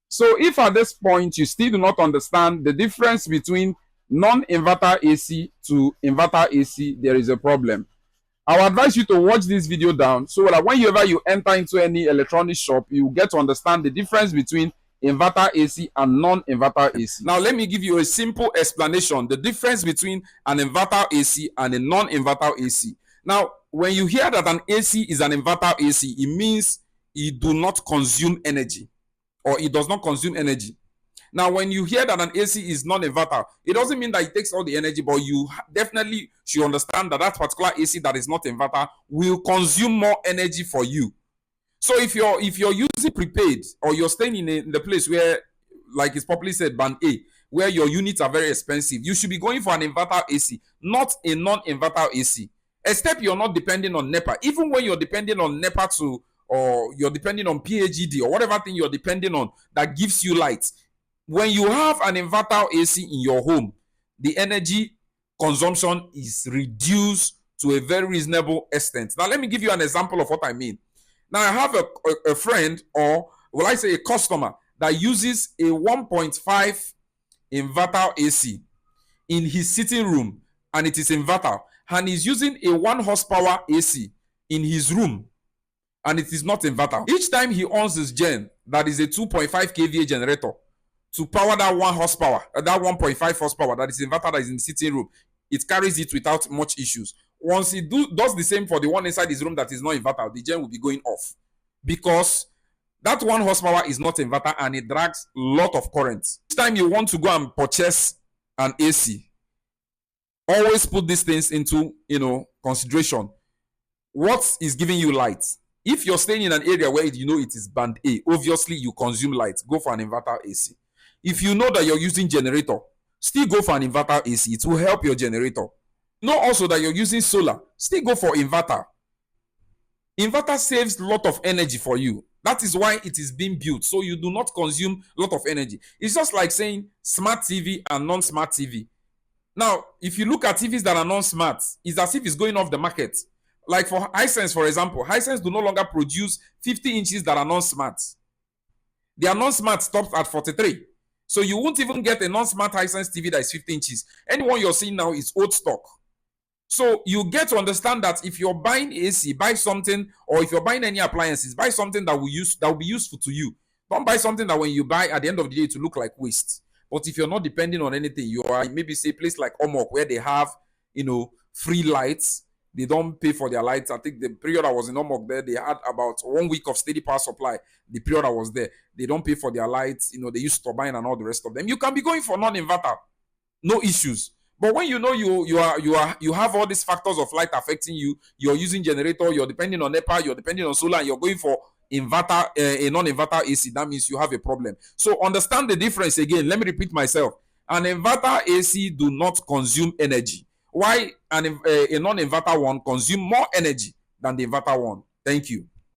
So if at this point you still do not understand the difference between non-inverter AC to inverter AC, there is a problem. I would advise you to watch this video down so that whenever you enter into any electronic shop, you get to understand the difference between inverter AC and non-inverter AC. Now, let me give you a simple explanation, the difference between an inverter AC and a non-inverter AC. Now, when you hear that an AC is an inverter AC, it means it do not consume energy, or it does not consume energy. Now, when you hear that an AC is non-inverter, it doesn't mean that it takes all the energy, but you definitely should understand that that particular AC that is not inverter will consume more energy for you. So if you're using prepaid, or you're staying in the place where, like it's popularly said, band A, where your units are very expensive, you should be going for an inverter AC, not a non-inverter AC. Except you're not depending on NEPA. Even when you're depending on NEPA to, or you're depending on PAGD, or whatever thing you're depending on that gives you light, when you have an inverter AC in your home, the energy consumption is reduced to a very reasonable extent. Now, let me give you an example of what I mean. Now, I have a friend, or will I say a customer, that uses a 1.5 inverter AC in his sitting room, and it is inverter, and he's using a 1 horsepower AC in his room, and it is not inverter. Each time he owns his gen, that is a 2.5 kVA generator, to power that 1 horsepower, that 1.5 horsepower that is inverter that is in the sitting room, it carries it without much issues. Once he does the same for the one inside his room that is not inverter, the gen will be going off, because that 1 horsepower is not inverter and it drags a lot of current. Each time you want to go and purchase an AC, always put these things into consideration. What is giving you light? If you're staying in an area where it is band A, obviously you consume light, go for an inverter AC. If you know that you're using generator, still go for an inverter AC. It will help your generator. Know also that you're using solar, still go for inverter. Inverter saves a lot of energy for you. That is why it is being built, so you do not consume a lot of energy. It's just like saying smart TV and non-smart TV. Now, if you look at TVs that are non-smart, it's as if it's going off the market. Like for Hisense, for example, Hisense do no longer produce 50 inches that are non-smart. Their non-smart stops at 43. So you won't even get a non-smart Hisense TV that is 50 inches. Anyone you're seeing now is old stock. So you get to understand that if you're buying AC, buy something, or if you're buying any appliances, buy something that will be useful to you. Don't buy something that when you buy, at the end of the day, to look like waste. But if you're not depending on anything, you are maybe say a place like Omok where they have free lights. They don't pay for their lights. I think the period I was in Omok there, they had about 1 week of steady power supply. The period I was there, they don't pay for their lights. They use turbine and all the rest of them. You can be going for non-inverter, no issues. But when you have all these factors of light affecting you, you're using generator, you're depending on NEPA, you're depending on solar, and you're going for inverter, a non-inverter AC, that means you have a problem. So understand the difference again. Let me repeat myself. An inverter AC do not consume energy. Why a non-inverter one consume more energy than the inverter one? Thank you.